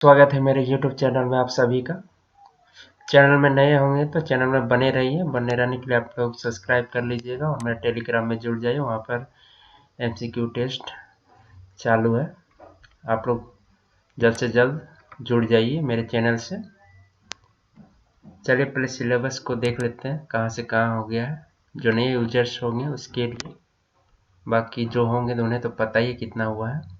स्वागत है मेरे YouTube चैनल में आप सभी का। चैनल में नए होंगे तो चैनल में बने रहिए। बने रहने के लिए आप लोग सब्सक्राइब कर लीजिएगा और मेरे टेलीग्राम में जुड़ जाइए। वहाँ पर MCQ टेस्ट चालू है। आप लोग जल्द से जल्द जुड़ जाइए मेरे चैनल से। चलिए पहले सिलेबस को देख लेते हैं कहाँ से कहाँ हो गया है। जो नए यूजर्स होंगे उसके लिए, बाकी जो होंगे तो उन्हें तो पता ही कितना हुआ है।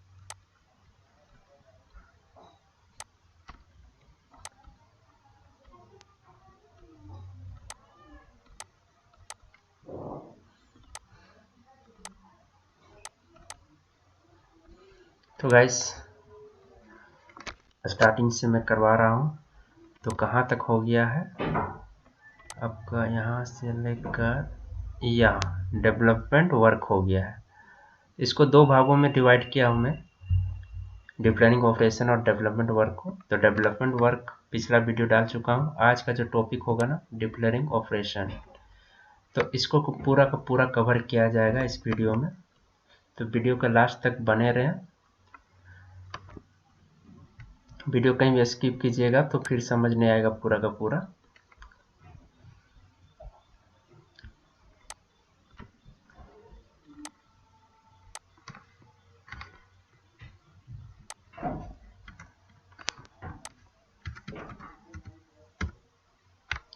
तो गाइस स्टार्टिंग से मैं करवा रहा हूँ। तो कहाँ तक हो गया है आपका, यहाँ से लेकर यहाँ डेवलपमेंट वर्क हो गया है। इसको दो भागों में डिवाइड किया हूँ मैं, डीप लर्निंग ऑपरेशन और डेवलपमेंट वर्क को। तो डेवलपमेंट वर्क पिछला वीडियो डाल चुका हूँ। आज का जो टॉपिक होगा ना, डीप लर्निंग ऑपरेशन, तो इसको पूरा का पूरा कवर किया जाएगा इस वीडियो में। तो वीडियो का लास्ट तक बने रहें। वीडियो कहीं भी स्किप कीजिएगा तो फिर समझ नहीं आएगा पूरा का पूरा।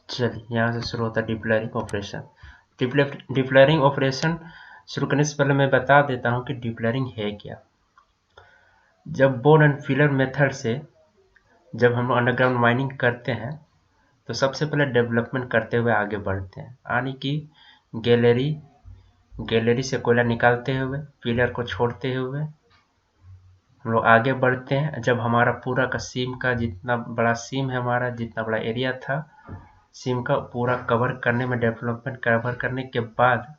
चलिए यहाँ से शुरू होता है deep learning operation. Deep learning operation शुरू करने से पहले मैं बता देता हूँ कि डीप लर्निंग है क्या। जब बोर एंड फिलर मेथड से जब हम अंडरग्राउंड माइनिंग करते हैं तो सबसे पहले डेवलपमेंट करते हुए आगे बढ़ते हैं, यानी कि गैलरी से कोयला निकालते हुए, फिलर को छोड़ते हुए हम लोग आगे बढ़ते हैं। जब हमारा पूरा का सीम का जितना बड़ा सीम है, हमारा जितना बड़ा एरिया था सीम का पूरा कवर करने में, डेवलपमेंट कवर करने के बाद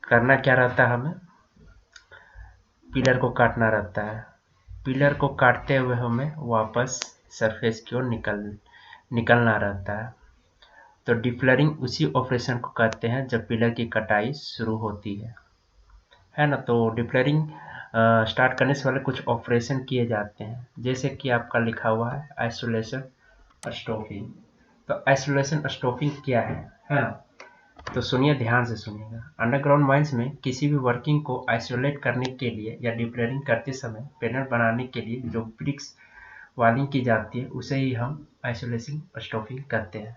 करना क्या रहता है, हमें पिलर को काटना रहता है। पिलर को काटते हुए हमें वापस सरफेस की ओर निकलना रहता है। तो डिप्लरिंग उसी ऑपरेशन को कहते हैं जब पिलर की कटाई शुरू होती है ना। तो डिप्लरिंग स्टार्ट करने से पहले कुछ ऑपरेशन किए जाते हैं, जैसे कि आपका लिखा हुआ है आइसोलेशन स्टॉपिंग। तो आइसोलेशन स्टॉपिंग क्या है ना। तो सुनिए, ध्यान से सुनिएगा। अंडरग्राउंड माइंस में किसी भी वर्किंग को आइसोलेट करने के लिए या डिप्लरिंग करते समय पैनल बनाने के लिए जो ब्रिक्स वालिंग की जाती है उसे ही हम आइसोलेशन स्टॉपिंग कहते हैं।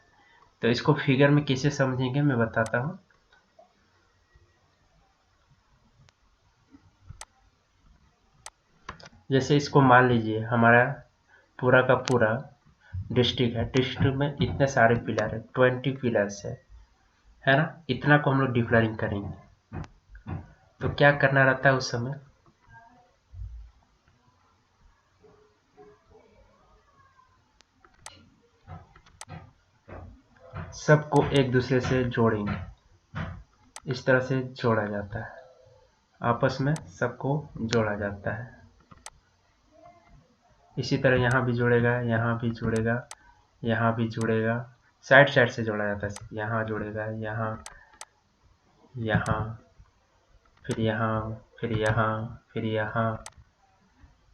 तो इसको फिगर में कैसे समझेंगे मैं बताता हूँ। जैसे इसको मान लीजिए हमारा पूरा का पूरा डिस्ट्रिक्ट है। डिस्ट्रिक्ट में इतने सारे पिलर है, 20 पिलर्स है ना। इतना को हम लोग डिप्लरिंग करेंगे। तो क्या करना रहता है उस समय, सबको एक दूसरे से जोड़ेंगे। इस तरह से जोड़ा जाता है, आपस में सबको जोड़ा जाता है। इसी तरह यहाँ भी जुड़ेगा, यहाँ भी जुड़ेगा, यहाँ भी जुड़ेगा। साइड साइड से जोड़ा जाता है। यहाँ जुड़ेगा, यहाँ, यहाँ, फिर यहाँ, फिर यहाँ, फिर यहाँ।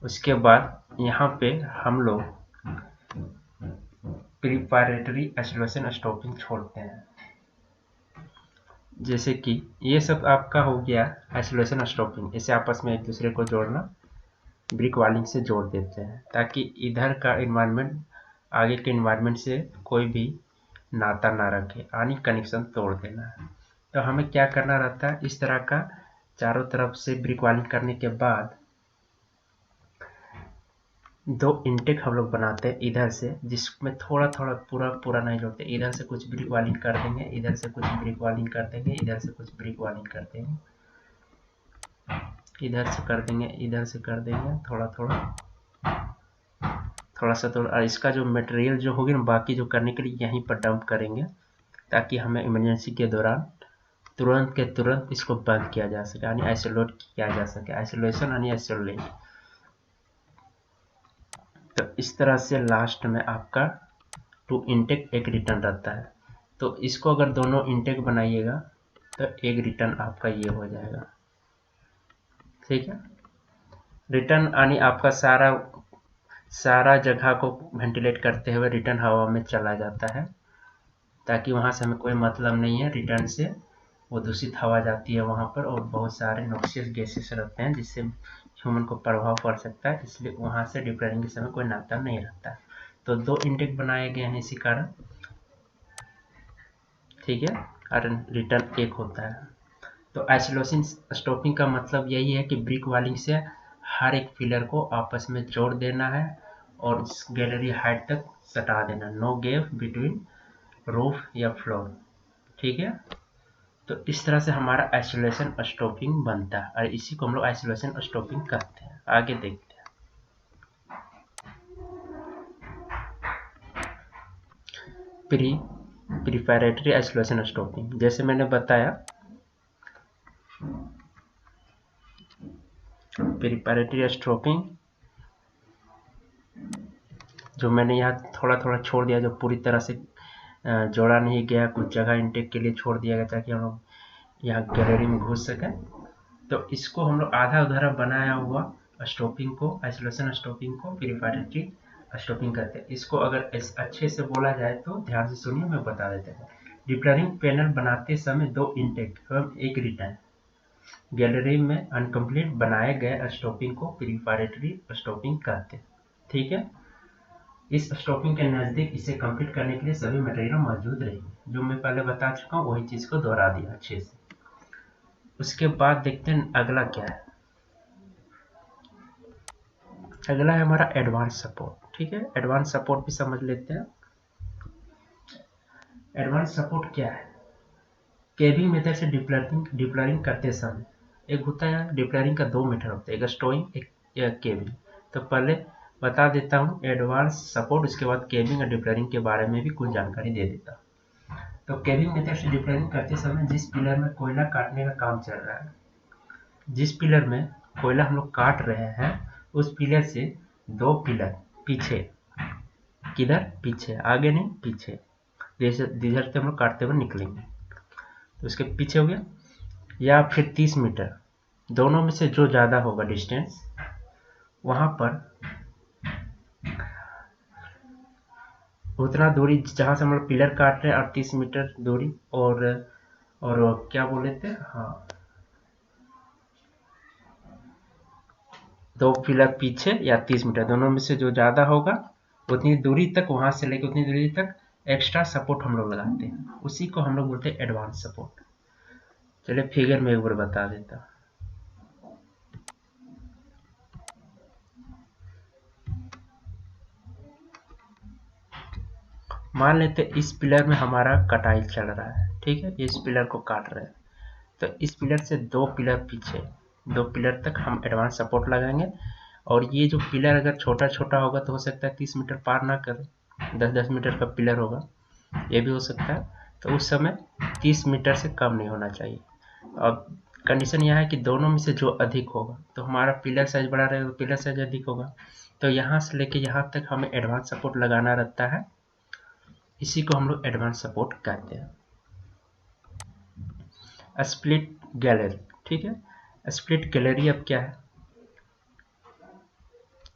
उसके बाद यहाँ पे हम लोग प्रिपरेटरी आइसोलेशन स्टॉपिंग छोड़ते हैं। जैसे कि ये सब आपका हो गया आइसोलेशन स्टॉपिंग। इसे आपस में एक दूसरे को जोड़ना, ब्रिक वालिंग से जोड़ देते हैं ताकि इधर का इन्वायरमेंट आगे के इन्वायरमेंट से कोई भी नाता ना रखे, यानी कनेक्शन तोड़ देना है। तो हमें क्या करना रहता है, इस तरह का चारों तरफ से ब्रिक वालिंग करने के बाद दो इंटेक हम लोग बनाते हैं इधर से, जिसमें थोड़ा थोड़ा पूरा नहीं जोड़ते। इधर से कुछ ब्रिक वालिंग कर देंगे, इधर से कुछ ब्रिक वालिंग कर देंगे, इधर से कुछ ब्रिक वालिंग कर देंगे, इधर से कर देंगे, इधर से कर देंगे, थोड़ा सा। तो इसका जो मटेरियल जो होगी ना, बाकी जो करने के लिए यहीं पर डंप करेंगे ताकि हमें इमरजेंसी के दौरान तुरंत के तुरंत इसको बंद किया जा सके, यानी आइसोलेट किया जा सके। आइसोलेशन यानी आइसोलेट। तो इस तरह से लास्ट में आपका टू इंटेक एक रिटर्न रहता है। तो इसको अगर दोनों इंटेक बनाइएगा तो एक रिटर्न आपका ये हो जाएगा, ठीक है। रिटर्न यानी आपका सारा सारा जगह को वेंटिलेट करते हुए रिटर्न हवा में चला जाता है, ताकि वहाँ से हमें कोई मतलब नहीं है रिटर्न से, वो दूषित हवा जाती है वहाँ पर, और बहुत सारे नॉक्सियस गैसेस रहते हैं जिससे ह्यूमन को प्रभाव पड़ सकता है, इसलिए वहाँ से डिप्लरिंग के समय कोई नाता नहीं रहता। तो 2 इंटेक बनाए गए हैं इसी कारण, ठीक है, और रिटर्न 1 होता है। तो आइसोलेशन स्टॉपिंग का मतलब यही है कि ब्रिक वॉलिंग से हर एक पिलर को आपस में जोड़ देना है और गैलरी हाइट तक सटा देना, नो गैप बिटवीन रूफ या फ्लोर, ठीक है। तो इस तरह से हमारा आइसोलेशन स्टॉपिंग बनता है और इसी को हम लोग आइसोलेशन स्टॉपिंग कहते हैं। आगे देखते हैं। प्रिपैरेटरी आइसोलेशन स्टॉपिंग, जैसे मैंने बताया प्रिपैरेटरी स्टॉपिंग जो मैंने यहाँ थोड़ा थोड़ा छोड़ दिया, जो पूरी तरह से जोड़ा नहीं गया, कुछ जगह इंटेक के लिए छोड़ दिया गया ताकि हम लोग यहाँ गैलरी में घुस सकें, तो इसको हम लोग आधा उधारा बनाया हुआ स्टॉपिंग को, आइसोलेशन स्टॉपिंग को प्रिपैरेटरी स्टॉपिंग कहते हैं। इसको अगर अच्छे से बोला जाए तो ध्यान से सुनिए, मैं बता देता हूँ। डिप्लरिंग पैनल बनाते समय 2 इंटेक एवं 1 रिटर्न गैलरी में अनकम्प्लीट बनाए गए स्टॉपिंग को प्रिपैरेटरी स्टॉपिंग कहते हैं, ठीक है। इस स्टॉपिंग के नज़दीक इसे कंप्लीट करने के लिए सभी मटेरियल मौजूद रहेंगे, जो मैं पहले बता चुका हूँ, वही चीज़ को दोहरा दिया अच्छे से। उसके बाद देखते हैं अगला क्या है। अगला है हमारा एडवांस सपोर्ट, ठीक है। एडवांस सपोर्ट भी समझ लेते हैं। एडवांस सपोर्ट क्या है? केविंग मेथड से डिप्लरिंग करते समय एक होता है, डिप्लरिंग का 2 मेथड होता है, एक स्टोइंग एक केविंग। तो पहले बता देता हूँ एडवांस सपोर्ट, उसके बाद केविंग और डिप्लरिंग के बारे में भी कुछ जानकारी दे देता हूँ। तो केविंग मेथड से डिप्लरिंग करते समय जिस पिलर में कोयला काटने का काम चल रहा है, जिस पिलर में कोयला हम लोग काट रहे हैं, उस पिलर से 2 पिलर पीछे, किधर पीछे, आगे नहीं पीछे, जैसे जिधर से हम लोग काटते हुए निकलेंगे तो उसके पीछे हो गया, या फिर 30 मीटर, दोनों में से जो ज़्यादा होगा डिस्टेंस, वहाँ पर उतना दूरी जहाँ से हम लोग पिलर काट रहे हैं 38 मीटर दूरी, और क्या बोले थे, हाँ, 2 पिलर पीछे या 30 मीटर, दोनों में से जो ज़्यादा होगा उतनी दूरी तक, वहाँ से लेकर उतनी दूरी तक एक्स्ट्रा सपोर्ट हम लोग लगाते हैं, उसी को हम लोग बोलते हैं एडवांस सपोर्ट। चलिए फिगर में एक बार बता देता हूँ। मान लेते इस पिलर में हमारा कटाई चल रहा है, ठीक है, इस पिलर को काट रहे हैं, तो इस पिलर से 2 पिलर पीछे, 2 पिलर तक हम एडवांस सपोर्ट लगाएंगे, और ये जो पिलर अगर छोटा छोटा होगा तो हो सकता है 30 मीटर पार ना करे, 10-10 मीटर का पिलर होगा, ये भी हो सकता है, तो उस समय 30 मीटर से कम नहीं होना चाहिए। अब कंडीशन यह है कि दोनों में से जो अधिक होगा, तो हमारा पिलर साइज बड़ा रहेगा तो पिलर साइज अधिक होगा, तो यहाँ से लेके यहाँ तक हमें एडवांस सपोर्ट लगाना रहता है, इसी को हम लोग एडवांस सपोर्ट कहते हैं। स्प्लिट गैलरी, ठीक है। स्प्लिट गैलरी अब क्या है,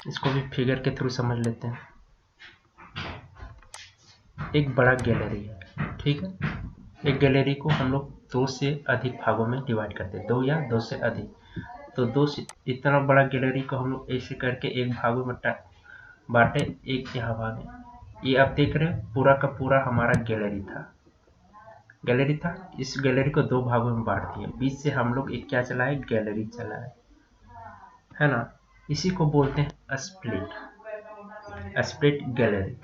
इसको भी फिगर के थ्रू समझ लेते हैं। एक बड़ा गैलरी है, ठीक है, एक गैलरी को हम लोग 2 से अधिक भागों में डिवाइड करते हैं, 2 या 2 से अधिक, तो 2 से इतना बड़ा गैलरी को हम लोग ऐसे करके एक भागों में बांटे, एक यहाँ भाग, ये आप देख रहे हैं पूरा का पूरा हमारा गैलरी था, इस गैलरी को 2 भागों में बांट दिया, बीच से हम लोग एक क्या चलाए, गैलरी चलाए, है ना, इसी को बोलते हैं स्प्लिट गैलरी।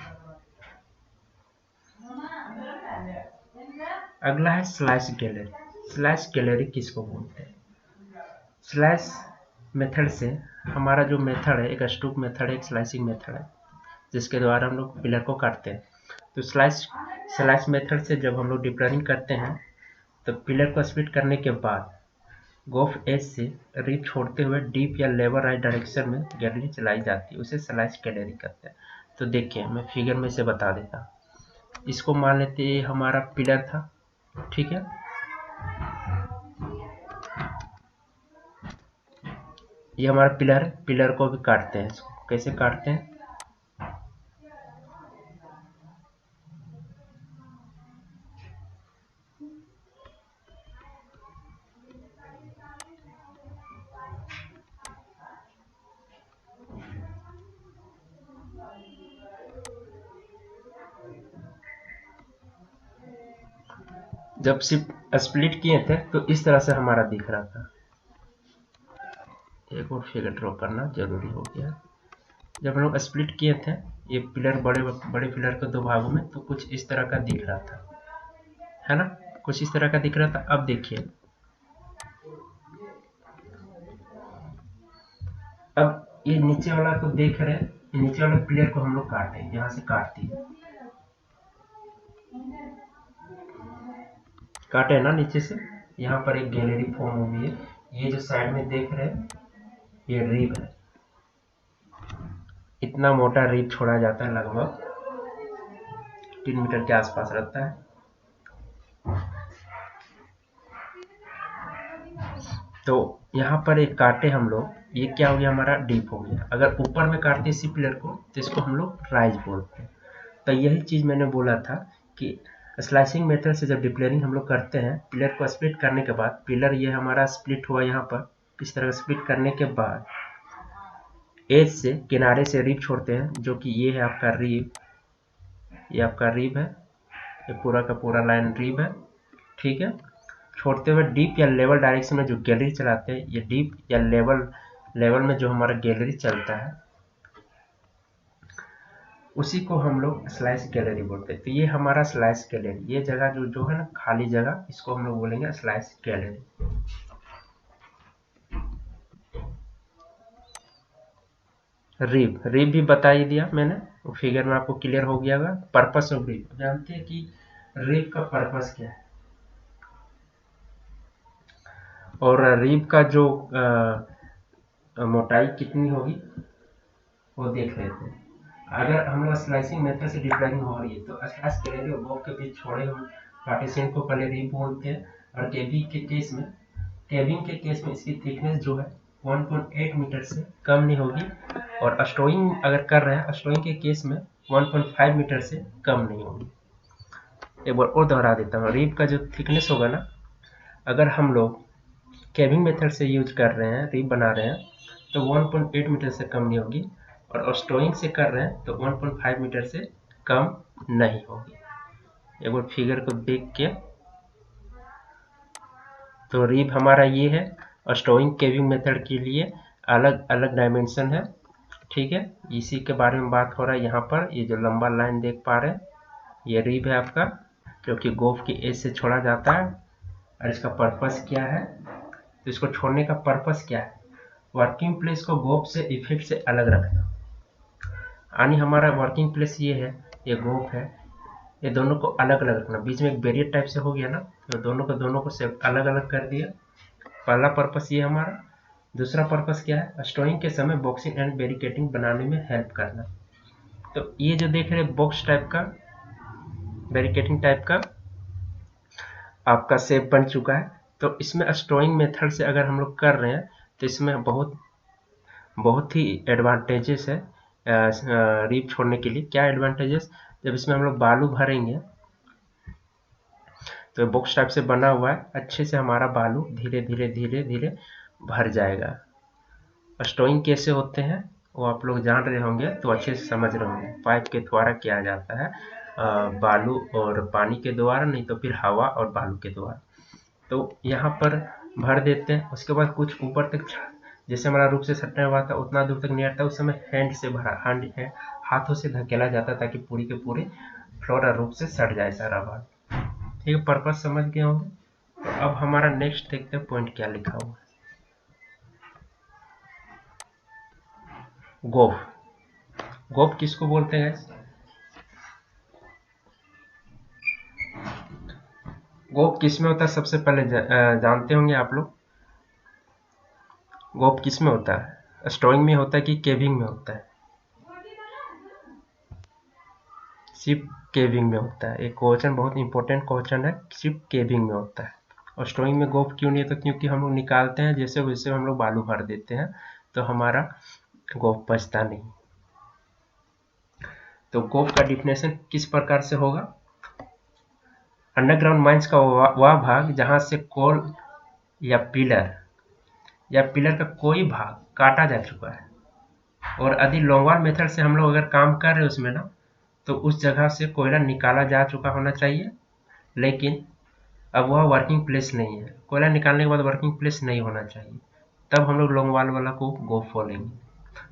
अगला है स्लाइस गैलरी। स्लाइस गैलरी किसको बोलते हैं? स्लाइस मेथड से हमारा जो मेथड है, एक स्टूप मेथड है, एक स्लाइसिंग मेथड है, जिसके द्वारा हम लोग पिलर को काटते हैं। तो स्लाइस मेथड से जब हम लोग डिप्लरिंग करते हैं तो पिलर को स्प्लिट करने के बाद गोफ एज से रिप छोड़ते हुए डीप या लेबर राइट डायरेक्शन में गैलरी चलाई जाती है, उसे स्लाइस गैलरी कहते हैं। तो देखिए मैं फिगर में से बता देता हूँ। इसको मान लेते ये हमारा पिलर था, ठीक है, ये हमारा पिलर को भी काटते हैं, इसको कैसे काटते हैं, जब सिर्फ स्प्लिट किए थे तो इस तरह से हमारा दिख रहा था। एक और फिगर ड्रॉ करना जरूरी हो गया। जब हम लोग स्प्लिट किए थे ये पिलर बड़े बड़े पिलर के दो भागों में, तो कुछ इस तरह का दिख रहा था, है ना, कुछ इस तरह का दिख रहा था। अब देखिए, अब ये नीचे वाला तो देख रहे हैं, नीचे वाले पिलर को हम लोग काटे, यहाँ से काट दिए, काटे है ना नीचे से। यहाँ पर एक गैलरी फॉर्म हुई है। ये जो साइड में देख रहे हैं ये रिब है, इतना मोटा रिब छोड़ा जाता है, लगभग 3 मीटर के आसपास रहता है। तो यहाँ पर एक काटे हम लोग, ये क्या हो गया हमारा, डीप हो गया। अगर ऊपर में काटते इसी पिलर को तो इसको हम लोग राइज बोलते हैं। तो यही चीज़ मैंने बोला था कि स्लाइसिंग मेथड से जब डिप्लेयरिंग हम लोग करते हैं, पिलर को स्प्लिट करने के बाद, पिलर ये हमारा स्प्लिट हुआ यहाँ पर, इस तरह स्प्लिट करने के बाद एज से, किनारे से रिब छोड़ते हैं, जो कि ये है आपका रिब, ये आपका रिब है, ये पूरा का पूरा लाइन रिब है, ठीक है। छोड़ते हुए डीप या लेवल डायरेक्शन में जो गैलरी चलाते हैं, ये डीप या लेवल में जो हमारा गैलरी चलता है उसी को हम लोग स्लाइस गैलरी बोलते हैं। तो ये हमारा स्लाइस गैलरी, ये जगह जो है ना खाली जगह, इसको हम लोग बोलेंगे स्लाइस गैलरी। रिब भी बता ही दिया मैंने, फिगर में आपको क्लियर हो गया होगा। पर्पस ऑफ रिब, जानते हैं कि रिब का पर्पस क्या है, और रिब का जो मोटाई कितनी होगी वो देख लेते हैं। अगर हम लोग स्लाइसिंग मेथड से डिप्लाइनिंग हो रही है तो स्लाइस गैलरी और बॉब के बीच छोड़े हुए पार्टीशन को पहले रिब बोलते हैं। और केबिंग के केस में इसकी थिकनेस जो है 1.8 मीटर से कम नहीं होगी, और स्टोइंग अगर कर रहे हैं, स्टोइंग के केस में 1.5 मीटर से कम नहीं होगी। एक बार और दोहरा देता हूँ, रिब का जो थिकनेस होगा ना, अगर हम लोग केबिंग मेथड से यूज कर रहे हैं, रिब बना रहे हैं, तो 1.8 मीटर से कम नहीं होगी, और स्टोइंग से कर रहे हैं तो 1.5 मीटर से कम नहीं होगी। एक बार फिगर को देख के, तो रिब हमारा ये है, और स्टोइंग केबिंग मेथड के लिए अलग अलग डायमेंशन है, ठीक है। इसी के बारे में बात हो रहा है यहाँ पर। ये जो लंबा लाइन देख पा रहे हैं ये रिब है आपका, क्योंकि गोफ की एज से छोड़ा जाता है। और इसका पर्पस क्या है, तो इसको छोड़ने का पर्पस क्या है, वर्किंग प्लेस को गोफ से इफेक्ट से अलग रखना। यानी हमारा वर्किंग प्लेस ये है, ये गोफ है, ये दोनों को अलग अलग रखना। बीच में एक बैरियर टाइप से हो गया ना, तो दोनों को से अलग अलग कर दिया। पहला पर्पस ये हमारा। दूसरा पर्पस क्या है, स्टोइंग के समय बॉक्सिंग एंड बैरिकेटिंग बनाने में हेल्प करना। तो ये जो देख रहे हैं बॉक्स टाइप का, बैरिकेटिंग टाइप का आपका शेप बन चुका है। तो इसमें स्टोइंग मेथड से अगर हम लोग कर रहे हैं तो इसमें बहुत ही एडवांटेजेस है रिब छोड़ने के लिए। क्या एडवांटेजेस, जब इसमें हम लोग बालू भरेंगे तो बॉक्स टाइप से बना हुआ है, अच्छे से हमारा बालू धीरे धीरे भर जाएगा। स्टोइंग कैसे होते हैं वो आप लोग जान रहे होंगे, तो अच्छे से समझ रहे होंगे। पाइप के द्वारा किया जाता है, बालू और पानी के द्वारा, नहीं तो फिर हवा और बालू के द्वारा। तो यहाँ पर भर देते हैं, उसके बाद कुछ ऊपर तक, जैसे हमारा रूप से सटने हुआ था उतना दूर तक नहीं आता, उस समय हैंड से भरा, हाथों से धकेला जाता ताकि पूरी के पूरी फ्लोर और रूप से सट जाए सारा भाग। ठीक है, पर्पस समझ गए होंगे। तो अब हमारा नेक्स्ट देखते हैं पॉइंट क्या लिखा हुआ है। गोफ किसको बोलते हैं? गोफ किस में होता है सबसे पहले जानते होंगे आप लोग। गोफ किस में होता है, स्टोइंग में होता है कि केविंग में होता है? सिर्फ केविंग में होता है। एक क्वेश्चन बहुत इंपॉर्टेंट क्वेश्चन है, सिर्फ केविंग में होता है। और स्टोइंग में गोफ क्यों नहीं होता, क्योंकि हम लोग निकालते हैं जैसे वैसे हम लोग बालू भर देते हैं, तो हमारा गोफ बचता नहीं। तो गोफ का डिफिनेशन किस प्रकार से होगा, अंडरग्राउंड माइंस का वह भाग जहां से कोल या पिलर का कोई भाग काटा जा चुका है, और यदि लॉन्गवाल मेथड से हम लोग अगर काम कर रहे हैं उसमें ना, तो उस जगह से कोयला निकाला जा चुका होना चाहिए। लेकिन अब वह वर्किंग प्लेस नहीं है, कोयला निकालने के बाद वर्किंग प्लेस नहीं होना चाहिए, तब हम लोग लॉन्ग वाल वाला को गोफ बोलेंगे।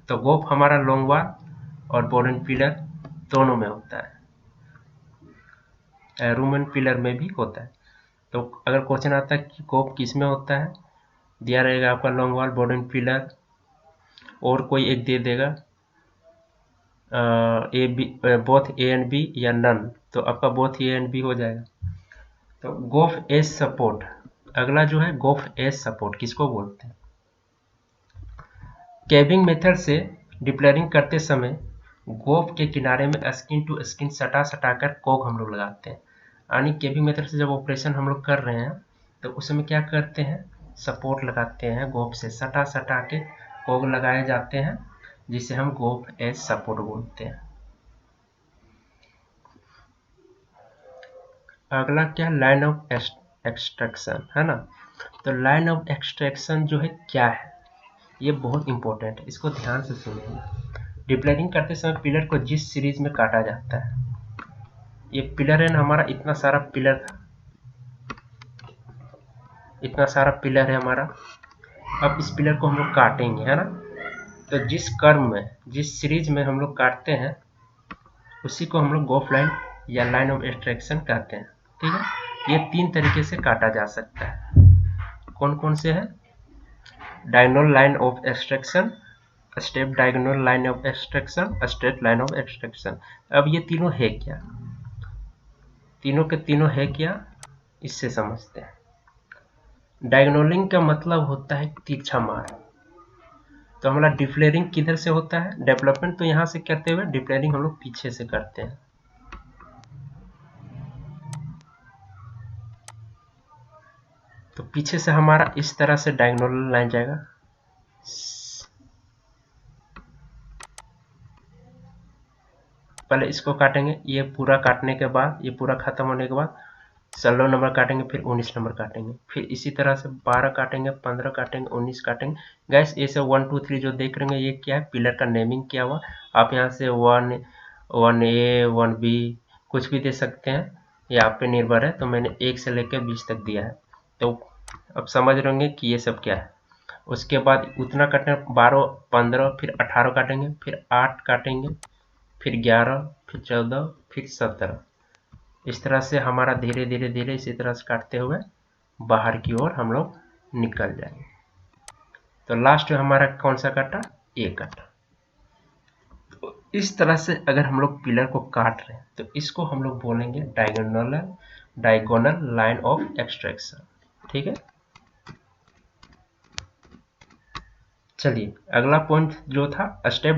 तो गोफ हमारा लॉन्ग वाल और बोर्ड एंड पिलर दोनों में होता है, रूम एंड पिलर में भी होता है। तो अगर क्वेश्चन आता है कि गोफ किस में होता है, दिया रहेगा आपका लॉन्ग वाल, बोर्ड एंड पिलर, और कोई एक दे देगा A B, both A and B या नन, तो आपका बोथ ए एंड बी हो जाएगा। तो गोफ एज सपोर्ट, अगला जो है गोफ एज सपोर्ट किसको बोलते हैं? कैबिंग मेथड से डिप्लरिंग करते समय गोफ के किनारे में स्किन टू स्किन सटा कर कोग हम लोग लगाते हैं। यानी कैबिंग मेथड से जब ऑपरेशन हम लोग कर रहे हैं तो उस समय क्या करते हैं, सपोर्ट लगाते हैं, गोफ से सटा के कोग लगाए जाते हैं, जिसे हम गोफ एज सपोर्ट बोलते हैं। अगला क्या, लाइन ऑफ एक्सट्रैक्शन, है ना। तो लाइन ऑफ एक्सट्रैक्शन जो है क्या है, ये बहुत इंपॉर्टेंट है, इसको ध्यान से सुनिए। डिप्लरिंग करते समय पिलर को जिस सीरीज में काटा जाता है, ये पिलर है ना हमारा, इतना सारा पिलर है हमारा। अब इस पिलर को हम लोग काटेंगे, है ना। तो जिस कर्व में, जिस सीरीज में हम लोग काटते हैं उसी को हम लोग गोफ लाइन या लाइन ऑफ एक्सट्रैक्शन कहते हैं, ठीक है। ये 3 तरीके से काटा जा सकता है, कौन कौन से हैं? Diagonal line of extraction, step diagonal line of extraction, straight line of extraction. अब ये तीनों है क्या, तीनों के तीनों है क्या, इससे समझते हैं। डायगोनलिंग का मतलब होता है तिरछा मार। तो हमारा डिफ्लेयरिंग किधर से होता है, डेवलपमेंट तो यहाँ से करते हुए डिफ्लेयरिंग हम लोग पीछे से करते हैं। तो पीछे से हमारा इस तरह से डायगोनल लाइन जाएगा, पहले इसको काटेंगे, ये पूरा काटने के बाद, ये पूरा खत्म होने के बाद 16 नंबर काटेंगे, फिर 19 नंबर काटेंगे, फिर इसी तरह से 12 काटेंगे, 15 काटेंगे, 19 काटेंगे। गैस ये सब 1 2 3 जो देख रहे हैं ये क्या है, पिलर का नेमिंग किया हुआ। आप यहाँ से 1A 1B कुछ भी दे सकते हैं, ये आप पे निर्भर है। तो मैंने 1 से लेकर 20 तक दिया है। तो अब समझ रहे होंगे कि ये सब क्या है। उसके बाद उतना काटना, 12 15 फिर 18 काटेंगे, फिर 8 काटेंगे, फिर 11, फिर 14, फिर 17। इस तरह से हमारा धीरे धीरे इसी तरह से काटते हुए बाहर की ओर हम लोग निकल जाएंगे। तो लास्ट में हमारा कौन सा काटा, ए काटा। तो इस तरह से अगर हम लोग पिलर को काट रहे हैं तो इसको हम लोग बोलेंगे डायगोनल लाइन ऑफ एक्सट्रैक्शन, ठीक है। चलिए अगला पॉइंट जो था step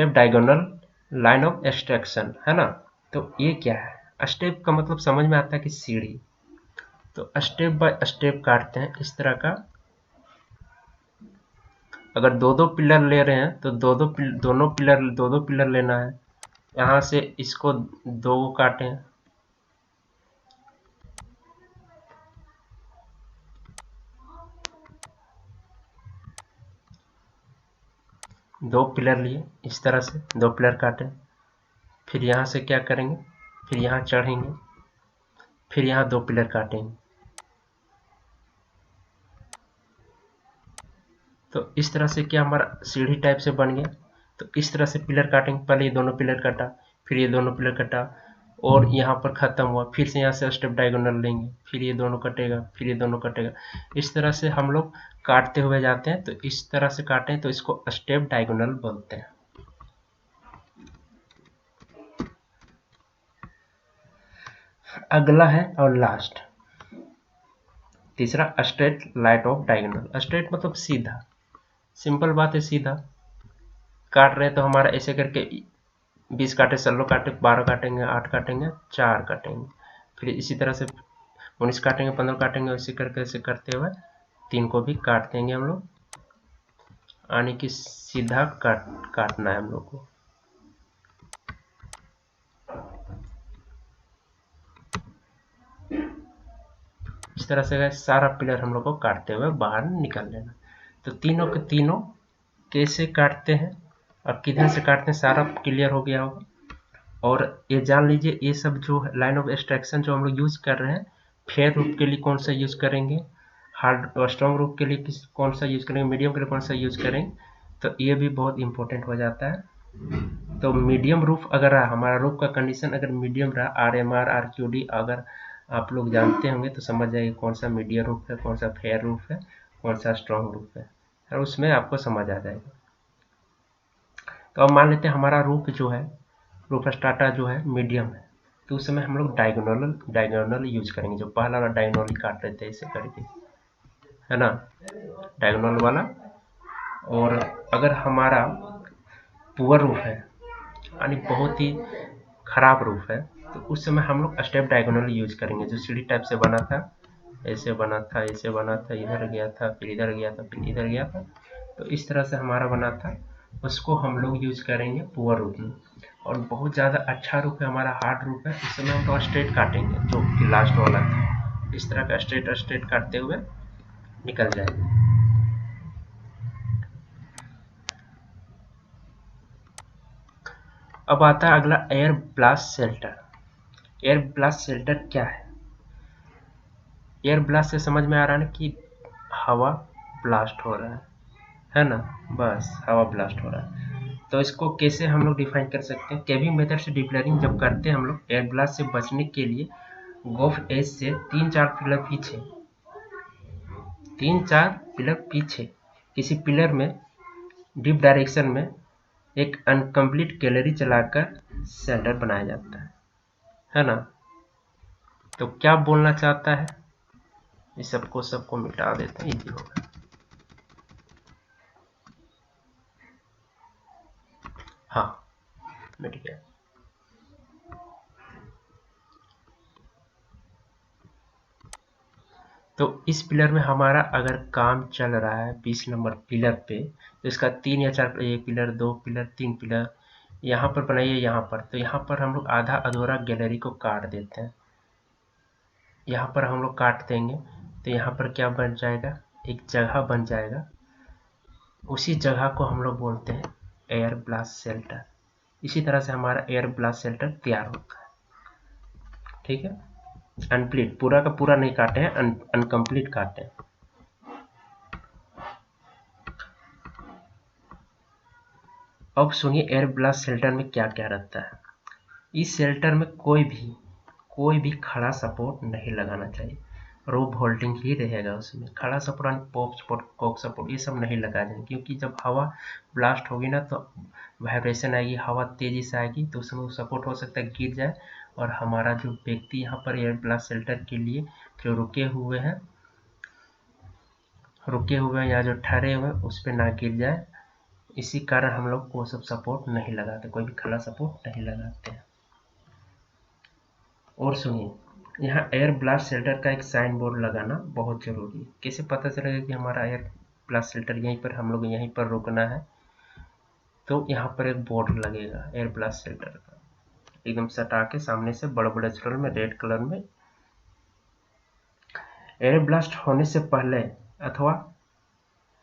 diagonal line of extraction, है ना। तो ये क्या है, स्टेप का मतलब समझ में आता है कि सीढ़ी। तो स्टेप बाय स्टेप काटते हैं इस तरह का। अगर दो पिलर ले रहे हैं तो दोनों पिलर लेना है। यहाँ से इसको 2 काटें, दो पिलर लिए, इस तरह से 2 पिलर काटें। फिर यहाँ से क्या करेंगे, फिर यहाँ चढ़ेंगे, फिर यहाँ 2 पिलर काटेंगे। तो इस तरह से क्या हमारा सीढ़ी टाइप से बन गया। तो इस तरह से पिलर काटेंगे, पहले ये दोनों पिलर काटा, फिर ये दोनों पिलर कटा, और यहाँ पर खत्म हुआ, फिर से यहाँ से स्टेप डायगोनल लेंगे, फिर ये दोनों कटेगा, फिर ये दोनों कटेगा। इस तरह से हम लोग काटते हुए जाते हैं। तो इस तरह से काटें तो इसको स्टेप डायगोनल बोलते हैं। अगला है और लास्ट, तीसरा straight line of diagonal. Straight मतलब सीधा, सिंपल बात है, सीधा काट रहे हैं तो हमारा ऐसे करके 20 काटे, 16 काटे, 12 काटेंगे, 8 काटेंगे, 4 काटेंगे, फिर इसी तरह से 19 काटेंगे, 15 काटेंगे, इसी करके ऐसे करते हुए 3 को भी काट देंगे हम लोग। यानी कि सीधा काटना है हम लोग को। इस तरह से सारा पिलर हम लोग को काटते हुए बाहर निकल लेना। तो तीनों के तीनों कैसे काटते हैं और किधर से काटते हैं सारा क्लियर हो गया होगा। और ये जान लीजिए, ये सब जो लाइन ऑफ एक्सट्रैक्शन जो हम लोग यूज कर रहे हैं फेयर रूफ के लिए कौन सा यूज करेंगे, हार्ड और स्ट्रॉन्ग रूफ के लिए कौन सा यूज करेंगे, मीडियम के लिए कौन सा यूज करेंगे, तो ये भी बहुत इंपॉर्टेंट हो जाता है। तो मीडियम रूफ अगर रहा, हमारा रूफ का कंडीशन अगर मीडियम रहा, RMR RQD अगर आप लोग जानते होंगे तो समझ जाइए कौन सा मीडियम रूफ है, कौन सा फेयर रूफ है, कौन सा स्ट्रॉन्ग रूफ है, और उसमें आपको समझ आ जाएगा। तो अब मान लेते हैं हमारा रूफ जो है, रूफ स्ट्राटा जो है मीडियम है, तो उस समय हम लोग डायगोनल यूज करेंगे, जो पहला वाला डायगोनल काट लेते हैं इसे करके, है ना, डायगोनल वाला। और अगर हमारा पुअर रूफ है यानी बहुत ही खराब रूफ है, तो उस समय हम लोग स्टेप डायगोनल यूज करेंगे, जो सीढ़ी टाइप से बना था, ऐसे बना था, ऐसे बना था, इधर गया था, फिर इधर गया था, फिर इधर गया था, तो इस तरह से हमारा बना था, उसको हम लोग यूज करेंगे पुअर रूफ में। और बहुत ज़्यादा अच्छा रूफ है हमारा, हार्ड रूफ है, उस समय हम लोग स्ट्रेट काटेंगे, जो कि लास्ट वाला था, इस तरह का स्ट्रेट काटते हुए निकल जाएंगे। अब आता है अगला air blast shelter. Air blast shelter क्या है? एयर ब्लास्ट से समझ में आ रहा है ना कि हवा ब्लास्ट हो रहा है ना, बस हवा ब्लास्ट हो रहा है। तो इसको कैसे हम लोग डिफाइन कर सकते हैं? केविंग मेथड से डिप्लरिंग जब करते हैं हम लोग एयर ब्लास्ट से बचने के लिए, गोफ एज से 3-4 पिलर पीछे किसी पिलर में डीप डायरेक्शन में एक अनकम्प्लीट गैलरी चलाकर शेल्टर बनाया जाता है ना। तो क्या बोलना चाहता है, इस सबको मिटा देते हैं, इजी होगा। हाँ, मिट गया। तो इस पिलर में हमारा अगर काम चल रहा है 20 नंबर पिलर पे, तो इसका 3 या 4 एक पिलर, 2 पिलर, 3 पिलर यहाँ पर बनाइए, यहाँ पर, तो यहाँ पर हम लोग आधा अधूरा गैलरी को काट देते हैं, यहाँ पर हम लोग काट देंगे, तो यहाँ पर क्या बन जाएगा, एक जगह बन जाएगा, उसी जगह को हम लोग बोलते हैं एयर ब्लास्ट शेल्टर। इसी तरह से हमारा एयर ब्लास्ट शेल्टर तैयार होता है, ठीक है। अनकम्प्लीट, पूरा का पूरा नहीं काटे हैं, अनकम्प्लीट काटे हैं। अब सुनिए एयर ब्लास्ट शेल्टर में क्या क्या रहता है। इस शेल्टर में कोई भी खड़ा सपोर्ट नहीं लगाना चाहिए, रोप होल्डिंग ही रहेगा उसमें, खड़ा सपोर्ट, पॉप सपोर्ट, कॉक सपोर्ट ये सब नहीं लगा देंगे, क्योंकि जब हवा ब्लास्ट होगी ना तो वाइब्रेशन आएगी, हवा तेजी से आएगी, तो उसमें सपोर्ट हो सकता है गिर जाए, और हमारा जो व्यक्ति यहाँ पर एयर ब्लास्ट शेल्टर के लिए जो रुके हुए हैं या जो ठहरे हुए हैं उस पर ना गिर जाए, इसी कारण हम लोग वो सब सपोर्ट नहीं लगाते, कोई भी खड़ा सपोर्ट नहीं लगाते हैं। और सुनिए, यहाँ एयर ब्लास्ट शेल्टर का एक साइन बोर्ड लगाना बहुत जरूरी है। कैसे पता चलेगा कि हमारा एयर ब्लास्ट शेल्टर यहीं पर, हम लोग यहीं पर रुकना है? तो यहाँ पर एक बोर्ड लगेगा एयर ब्लास्ट शेल्टर का, एकदम सटा के सामने से बड़े बड़े अक्षरों में रेड कलर में। एयर ब्लास्ट होने से पहले अथवा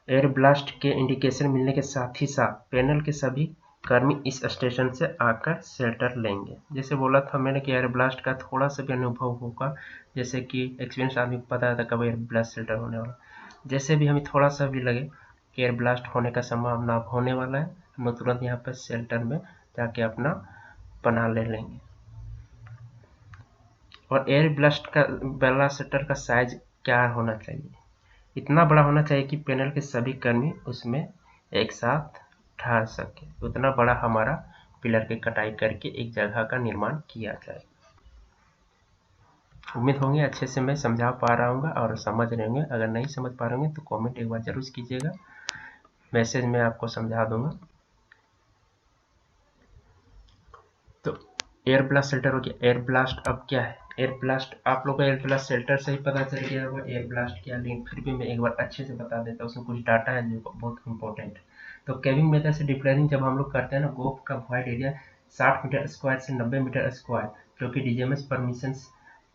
एयर ब्लास्ट के इंडिकेशन मिलने के साथ ही साथ पैनल के सभी कर्मी इस स्टेशन से आकर शेल्टर लेंगे। जैसे बोला था मैंने कि एयर ब्लास्ट का थोड़ा सा भी अनुभव होगा, जैसे कि एक्सपीरियंस आदमी को पता था कब एयर ब्लास्ट शेल्टर होने वाला, जैसे भी हमें थोड़ा सा भी लगे कि एयर ब्लास्ट होने का संभावना होने वाला है, हम लोग तुरंत यहाँ पर शेल्टर में जाके अपना पनाह ले लेंगे। और एयर ब्लास्ट शेल्टर का साइज क्या होना चाहिए? इतना बड़ा होना चाहिए कि पैनल के सभी कर्मी उसमें एक साथ ठहर सके, उतना बड़ा हमारा पिलर की कटाई करके एक जगह का निर्माण किया जाए। उम्मीद होंगे अच्छे से मैं समझा पा रहा हूँ और समझ रहे होंगे। अगर नहीं समझ पा रहे होंगे तो कमेंट एक बार जरूर कीजिएगा, मैसेज में आपको समझा दूंगा। तो एयर ब्लास्ट शेल्टर हो गया। एयर ब्लास्ट अब क्या है? एयर ब्लास्ट आप लोग को एयर ब्लास्ट शेल्टर से ही पता चल गया होगा एयर ब्लास्ट क्या, लेकिन फिर भी मैं एक बार अच्छे से बता देता हूँ, उसमें कुछ डाटा है जो बहुत इंपॉर्टेंट है। तो केविंग मेथड से डिप्लरिंग जब हम लोग करते हैं ना, गोप का वॉइड एरिया 60 मीटर स्क्वायर से 90 मीटर स्क्वायर, जो कि डीजीएमएस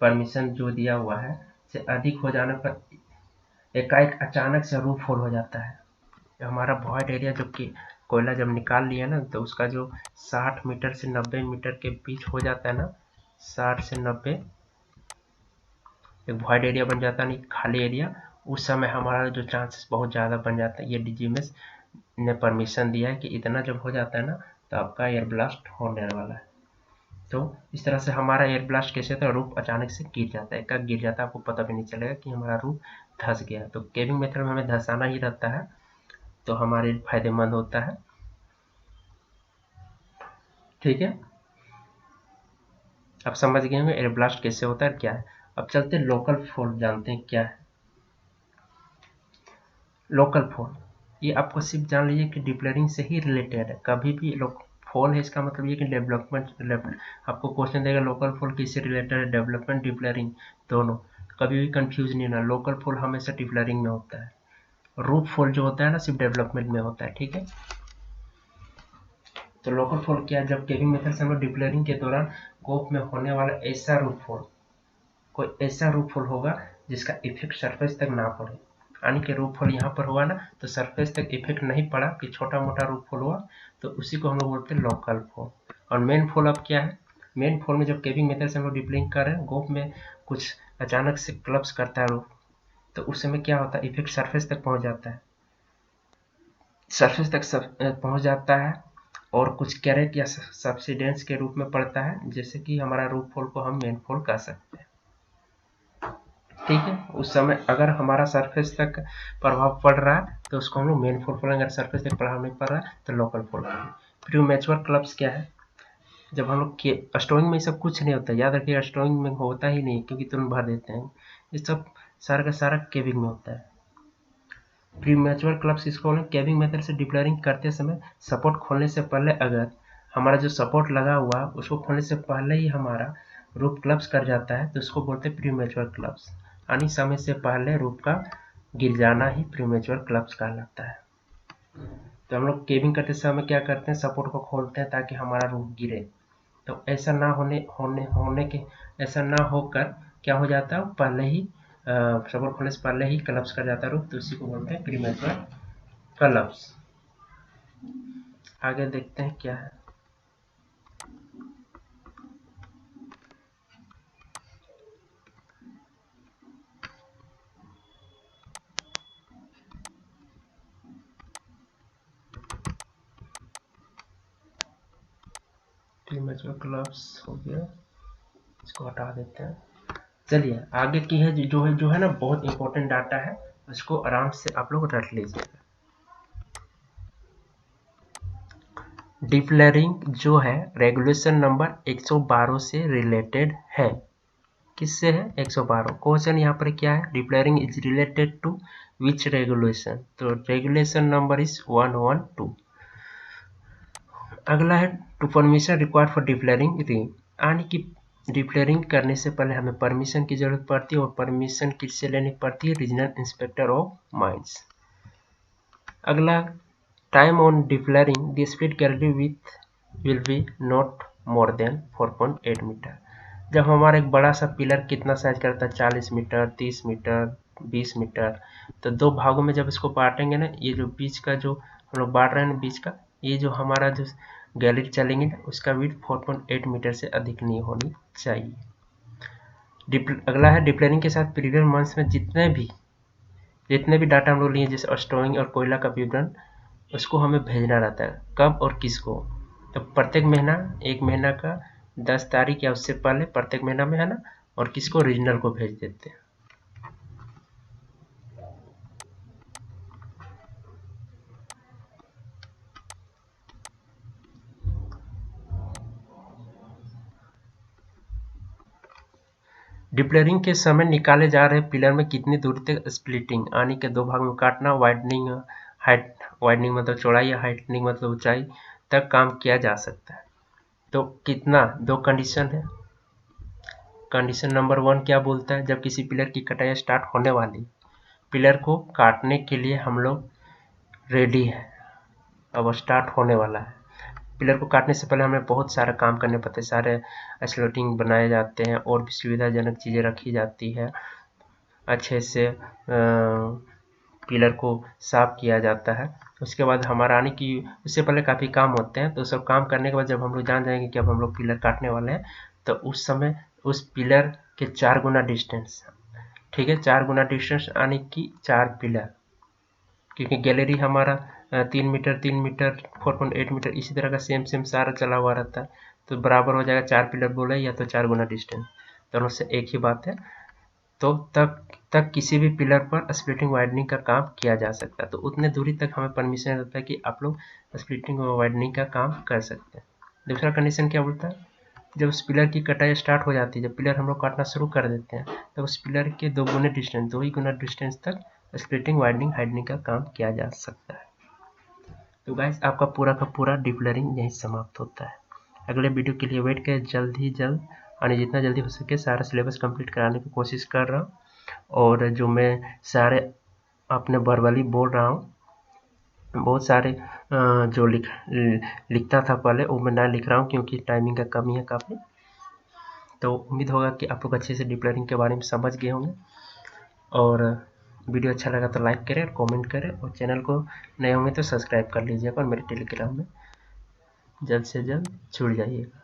परमिशन जो दिया हुआ है से अधिक हो जाने पर एकाएक अचानक से रूफ होल हो जाता है। हमारा वॉइड एरिया जो कि कोयला जब निकाल लिया ना, तो उसका जो 60 मीटर से 90 मीटर के बीच हो जाता है ना, 60 से 90, एक वॉइड एरिया बन जाता है, नहीं खाली एरिया, उस समय हमारा जो चांसेस बहुत ज़्यादा बन जाता है। ये डीजीएमएस ने परमिशन दिया है कि इतना जब हो जाता है ना तो आपका एयर ब्लास्ट होने वाला है। तो इस तरह से हमारा एयर ब्लास्ट कैसे होता है, रूफ अचानक से गिर जाता है, कब गिर जाता है आपको पता भी नहीं चलेगा कि हमारा रूफ धंस गया। तो केविंग मेथड में हमें धंसाना ही रहता है, तो हमारे लिए फायदेमंद होता है। ठीक है, अब समझ गए होंगे एयर ब्लास्ट कैसे होता है क्या है। अब चलते लोकल फॉल जानते हैं क्या है। लोकल फॉल ये आपको सिर्फ जान लीजिए कि डिप्लेरिंग से ही रिलेटेड है। कभी भी फॉल है इसका मतलब ये कि डेवलपमेंट आपको क्वेश्चन देगा लोकल फॉल किससे रिलेटेड है, डेवलपमेंट डिप्लेरिंग दोनों। कभी भी कंफ्यूज नहीं होना, लोकल फॉल हमेशा डिप्लेरिंग में होता है, रूफ फॉल जो होता है ना सिर्फ डेवलपमेंट में होता है। ठीक है, तो लोकल फॉल क्या है, जब केविंग मेथड से हम लोग डिप्लेरिंग के दौरान गोप में होने वाला ऐसा रूफ फॉल, कोई ऐसा रूफ फॉल होगा जिसका इफेक्ट सरफेस तक ना पड़े, यानी कि रूफ फॉल यहाँ पर हुआ ना तो सरफेस तक इफेक्ट नहीं पड़ा कि छोटा मोटा रूफ फॉल हुआ, तो उसी को हम लोग बोलते हैं लोकल फॉल। और मेन फॉल अब क्या है, मेन फॉल में जब केविंग मेथड से हम लोग डिप्लिंग कर रहे हैं, गोप में कुछ अचानक से क्लप्स करता है रूफ, तो उस समय क्या होता है, इफेक्ट सरफेस तक पहुंच जाता है, सरफेस तक पहुंच जाता है और कुछ कैरेट या सब्सिडेंस के रूप में पड़ता है, जैसे कि हमारा रूफ फॉल को हम मेन फॉल कह सकते हैं। ठीक है, उस समय अगर हमारा सरफेस तक प्रभाव पड़ रहा है तो उसको हम लोग मेन फॉल बोलेंगे, अगर सरफेस तक प्रभाव नहीं पड़ रहा है तो लोकल फॉल बोलेंगे। प्रीमैच्योर क्लब्स क्या है, जब हम लोग के स्टोइंग में सब कुछ नहीं होता, याद रखिएगा स्टोइंग में होता ही नहीं क्योंकि तुरंत भर देते हैं, ये सब सारा का सारा केविंग में होता है। प्रीमैच्योर क्लब्स किसको बोलेंगे, केविंग मेथड से डिप्लेयरिंग करते समय सपोर्ट खोलने से पहले अगर हमारा जो सपोर्ट लगा हुआ उसको खोलने से पहले ही हमारा रूफ क्लब्स कर जाता है तो उसको बोलते हैं प्रीमैच्योर क्लब्स, यानी समय से पहले रूफ का गिर जाना ही प्रीमैच्योर क्लब्स कहलाता है। तो हम लोग केविंग करते समय क्या करते हैं, सपोर्ट को खोलते हैं ताकि हमारा रूफ गिरे। तो ऐसा ना होने के ऐसा ना होकर क्या हो जाता है, पहले ही सपोर्ट खोलने से पहले ही क्लब्स कर जाता है रूफ, तो उसी को बोलते हैं प्रीमैच्योर क्लब्स। आगे देखते हैं क्या है। प्रीमैच्योर क्लब्स हो गया, इसको हटा देते हैं। चलिए आगे की है जो है ना बहुत इंपॉर्टेंट डाटा है, उसको आराम से आप लोग रट लीजिएगा। डिप्लेयरिंग जो है रेगुलेशन नंबर 112 से रिलेटेड है। किससे है, 112। क्वेश्चन यहाँ पर क्या है, depillaring is related to which regulation, तो रेगुलेशन नंबर इज 112। अगला है two permission required for depillaring ring, यानी कि डिप्लेयरिंग करने से पहले हमें परमिशन की जरूरत पड़ती है, और परमिशन किससे लेनी पड़ती है, रीजनल इंस्पेक्टर ऑफ माइंस। अगला time on depillaring the speed carried with will be not more than 4.8 metre. जब हमारा एक बड़ा सा पिलर कितना साइज करता है, 40 मीटर, 30 मीटर, 20 मीटर, तो दो भागों में जब इसको बांटेंगे ना, ये जो बीच का जो हम लोग बांट रहे हैं ना बीच का, ये जो हमारा जो गैलरी चलेंगे ना उसका विड्थ 4.8 मीटर से अधिक नहीं होनी चाहिए। अगला है डिप्लेयरिंग के साथ प्रीवियस मंथ्स में जितने भी डाटा हम लोग लिए, जैसे स्टोइंग और कोयला का विवरण, उसको हमें भेजना रहता है, कब और किसको, तो प्रत्येक महीना, एक महीना का 10 तारीख या उससे पहले प्रत्येक महीना में है ना, और किसको, रीजनल को भेज देते हैं। डिप्लेयरिंग के समय निकाले जा रहे पिलर में कितनी दूरी तक स्प्लिटिंग, यानी कि दो भाग में काटना, वाइडनिंग हाइट, वाइडनिंग मतलब चौड़ाई या हाइटनिंग मतलब ऊंचाई तक काम किया जा सकता है। तो कितना, दो कंडीशन है। कंडीशन नंबर 1 क्या बोलता है, जब किसी पिलर की कटाई स्टार्ट होने वाली, पिलर को काटने के लिए हम लोग रेडी है, अब स्टार्ट होने वाला है। पिलर को काटने से पहले हमें बहुत सारा काम करने पड़ते हैं, सारे स्लोटिंग बनाए जाते हैं और भी सुविधाजनक चीज़ें रखी जाती है, अच्छे से पिलर को साफ किया जाता है। उसके बाद हमारा आने की उससे पहले काफ़ी काम होते हैं, तो सब काम करने के बाद जब हम लोग जान जाएंगे कि अब हम लोग पिलर काटने वाले हैं, तो उस समय उस पिलर के 4 गुना डिस्टेंस ठीक है, 4 गुना डिस्टेंस आने की 4 पिलर, क्योंकि गैलरी हमारा 3 मीटर 3 मीटर 4.8 मीटर इसी तरह का सेम सारा चला हुआ रहता है, तो बराबर हो जाएगा 4 पिलर बोला या तो 4 गुना डिस्टेंस, दोनों से एक ही बात है। तो तक किसी भी पिलर पर स्प्लिटिंग वाइडनिंग का काम किया जा सकता है, तो उतने दूरी तक हमें परमिशन रहता है कि आप लोग स्प्लिटिंग और वाइडनिंग का काम कर सकते हैं। दूसरा कंडीशन क्या बोलता है, जब उस पिलर की कटाई स्टार्ट हो जाती है, जब पिलर हम लोग काटना शुरू कर देते हैं, तो उस पिलर के 2 ही गुना डिस्टेंस तक स्प्लिटिंग वाइडनिंग हाइडनिंग का काम किया जा सकता है। तो गाइस आपका पूरा का पूरा डिप्लरिंग यहीं समाप्त होता है। अगले वीडियो के लिए वेट करें, जल्द ही जल्द यानी जितना जल्दी हो सके सारा सिलेबस कंप्लीट कराने की कोशिश कर रहा हूँ, और जो मैं सारे अपने वर्बली बोल रहा हूँ, बहुत सारे जो लिखता था पहले वो मैं ना लिख रहा हूँ क्योंकि टाइमिंग का कमी है काफ़ी। तो उम्मीद होगा कि आप लोग अच्छे से डिप्लरिंग के बारे में समझ गए होंगे, और वीडियो अच्छा लगा तो लाइक करें और कमेंट करें, और चैनल को नए होंगे तो सब्सक्राइब कर लीजिएगा और मेरे टेलीग्राम में जल्द से जल्द जुड़ जाइएगा।